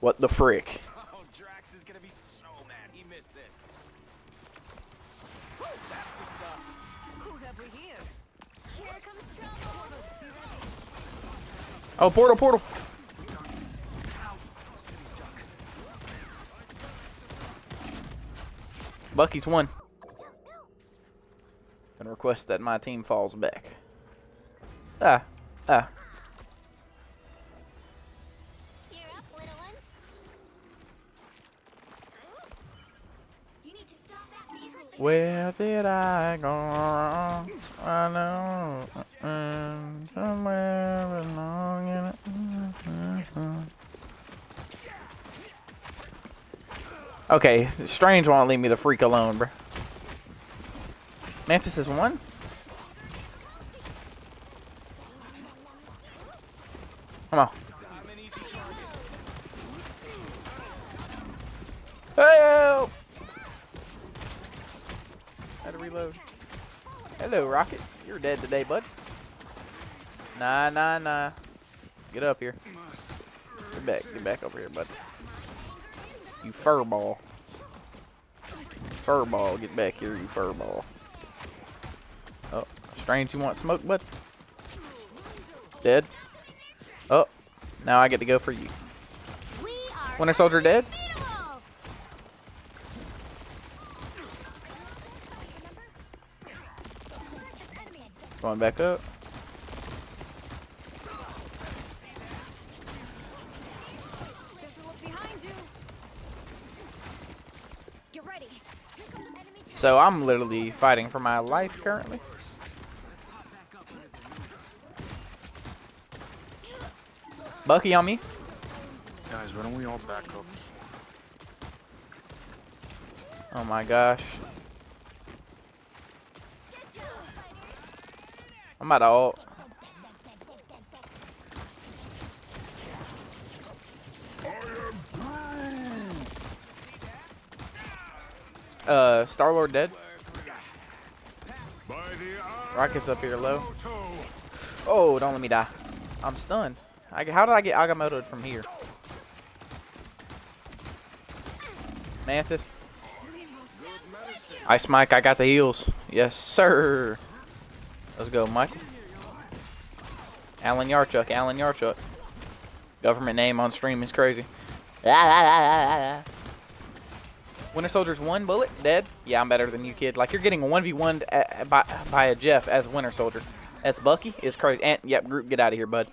What the frick? Oh, Drax is gonna be so mad he missed this. That's the stuff. Who have we here? Here comes trouble. Be ready. Oh, portal, portal. Bucky's won. And request that my team falls back. Ah. You're up, little ones. You need to stop that beetle. Where did I go wrong? I know somewhere along in it. Okay, Strange won't leave me the freak alone, bro. Mantis is one. Come on. I'm an easy target. Help! Had to reload. Hello, Rocket. You're dead today, bud. Nah. Get up here. Get back over here, bud. You furball. Furball, get back here, you furball. Oh, Strange, you want smoke, bud? Dead. Oh, now I get to go for you. Winter Soldier dead? Going back up. So I'm literally fighting for my life currently. Bucky on me. Guys, why don't we all back up? Oh my gosh. I'm about to ult. Star-Lord dead. Rocket's up here low. Oh, don't let me die. I'm stunned. How did I get Agamotto'd from here? Mantis. Ice Mike, I got the heals. Yes, sir. Let's go, Michael. Alan Yarchuk. Government name on stream is crazy. Winter Soldier's 1 bullet, dead. Yeah, I'm better than you, kid. Like, you're getting a 1v1 by a Jeff as Winter Soldier. That's Bucky. It's crazy. And, yep, group, get out of here, bud.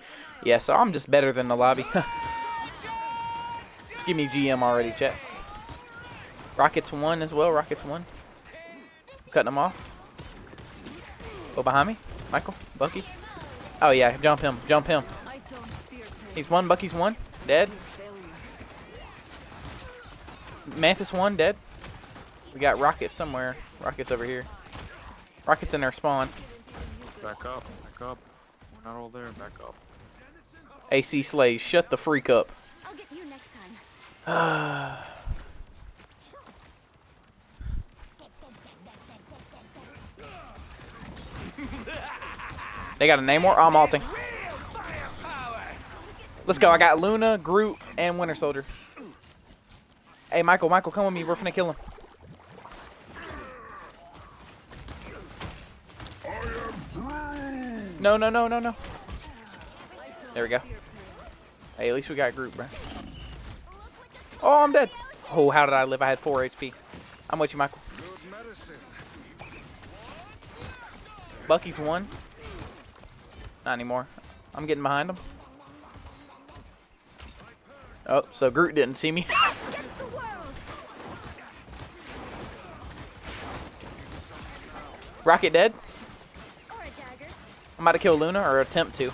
Yeah, so I'm just better than the lobby. Just give me GM already, chat. Rocket's 1 as well. Rocket's 1. Cutting them off. Go behind me. Michael, Bucky. Oh, yeah, jump him. He's 1, Bucky's 1. Dead. Mantis 1, dead. We got Rocket somewhere. Rocket's over here. Rocket's in their spawn. Back up. We're not all there. Back up. AC Slays, shut the freak up. I'll get you next time. They got a Namor? Oh, I'm ulting. Let's go. I got Luna, Groot, and Winter Soldier. Hey, Michael, come with me. We're finna kill him. No. There we go. Hey, at least we got Groot, bro. Oh, I'm dead. Oh, how did I live? I had 4 HP. I'm with you, Michael. Bucky's 1. Not anymore. I'm getting behind him. Oh, so Groot didn't see me. Rocket dead. I'm about to kill Luna, or attempt to.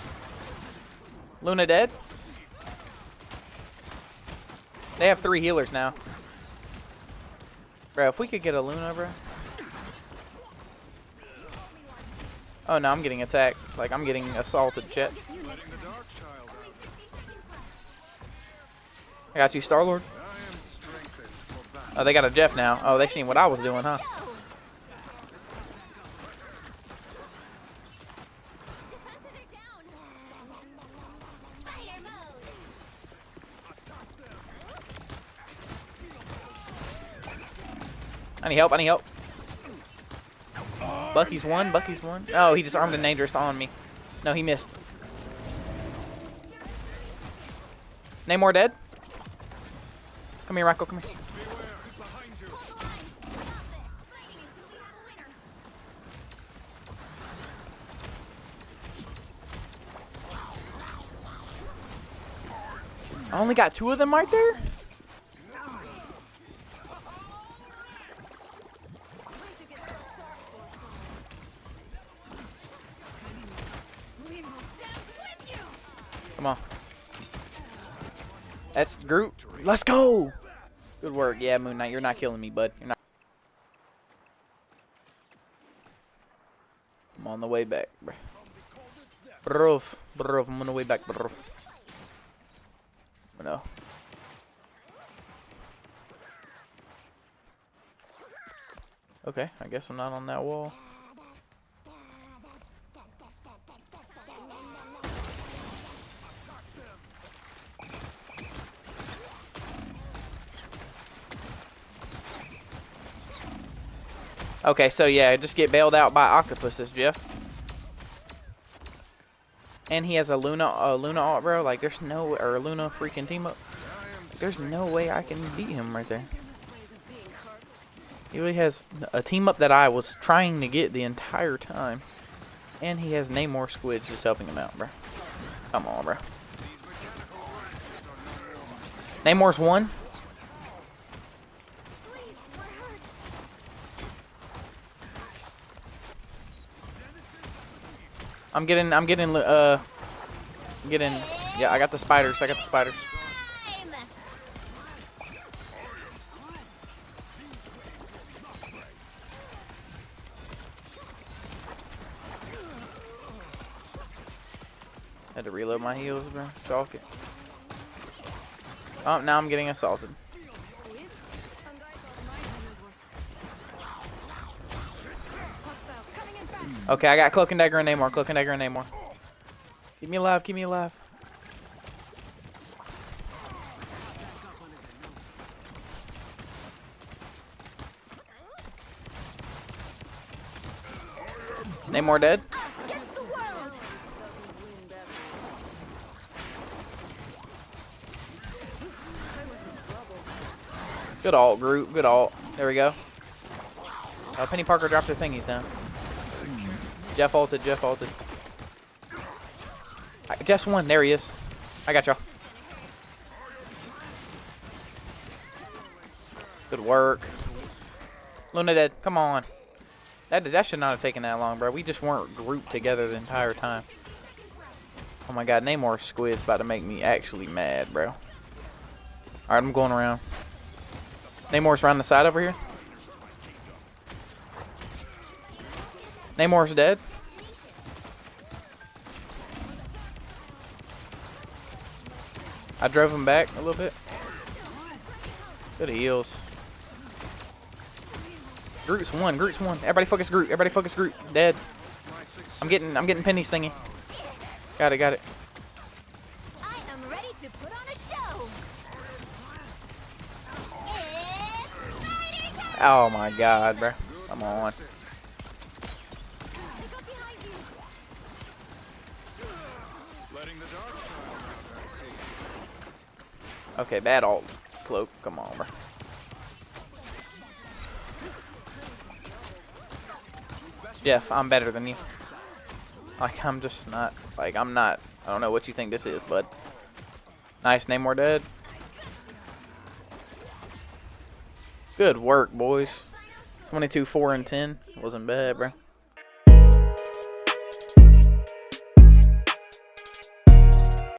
Luna dead. They have 3 healers now. Bro, if we could get a Luna, bro. Oh no, I'm getting attacked. Like, I'm getting assaulted, chat. I got you, Star-Lord. Oh, they got a Jeff now. Oh, they seen what I was doing, huh? I need help. I need help. Bucky's one. Bucky's one. Oh, he just armed and dangerous on me. No, he missed. Namor dead. Come here, Rocco. Come here. I only got 2 of them right there. Come on. That's Groot. Let's go. Good work. Yeah, Moon Knight. You're not killing me, bud. You're not. I'm on the way back, bro. Bro, I'm on the way back, bro. No. Okay, I guess I'm not on that wall. Okay, so yeah, just get bailed out by octopuses, Jeff. And he has a Luna alt, bro. Like, there's no, or a Luna freaking team up. There's no way I can beat him right there. He really has a team up that I was trying to get the entire time. And he has Namor squids just helping him out, bro. Come on, bro. Namor's one. I'm getting, yeah, I got the spiders, Had to reload my heals, bro. Chalk it. Oh, now I'm getting assaulted. Okay, I got Cloak and Dagger and Namor. Cloak and Dagger and Namor. Keep me alive. Keep me alive. Namor dead. Good ult, Groot. Good ult. There we go. Penny Parker dropped her thingies down. Jeff ulted. Jeff ulted. Jeff's one. There he is. I got y'all. Good work. Luna dead. Come on. That should not have taken that long, bro. We just weren't grouped together the entire time. Oh my god, Namor squid's about to make me actually mad, bro. Alright, I'm going around. Namor's around the side over here. Namor's dead. I drove him back a little bit. Good heals. Groot's one. Groot's one. Everybody focus Groot. Everybody focus Groot. Dead. I'm getting Penny's thingy. Got it. Got it. I am ready to put on a show. It's Spider time. Oh my god, bro. Come on. Okay, bad ult. Cloak. Come on, bro. Jeff, I'm better than you. Like, I'm just not. Like, I'm not. I don't know what you think this is, bud. Nice, Namor dead. Good work, boys. 22, 4, and 10. Wasn't bad, bro.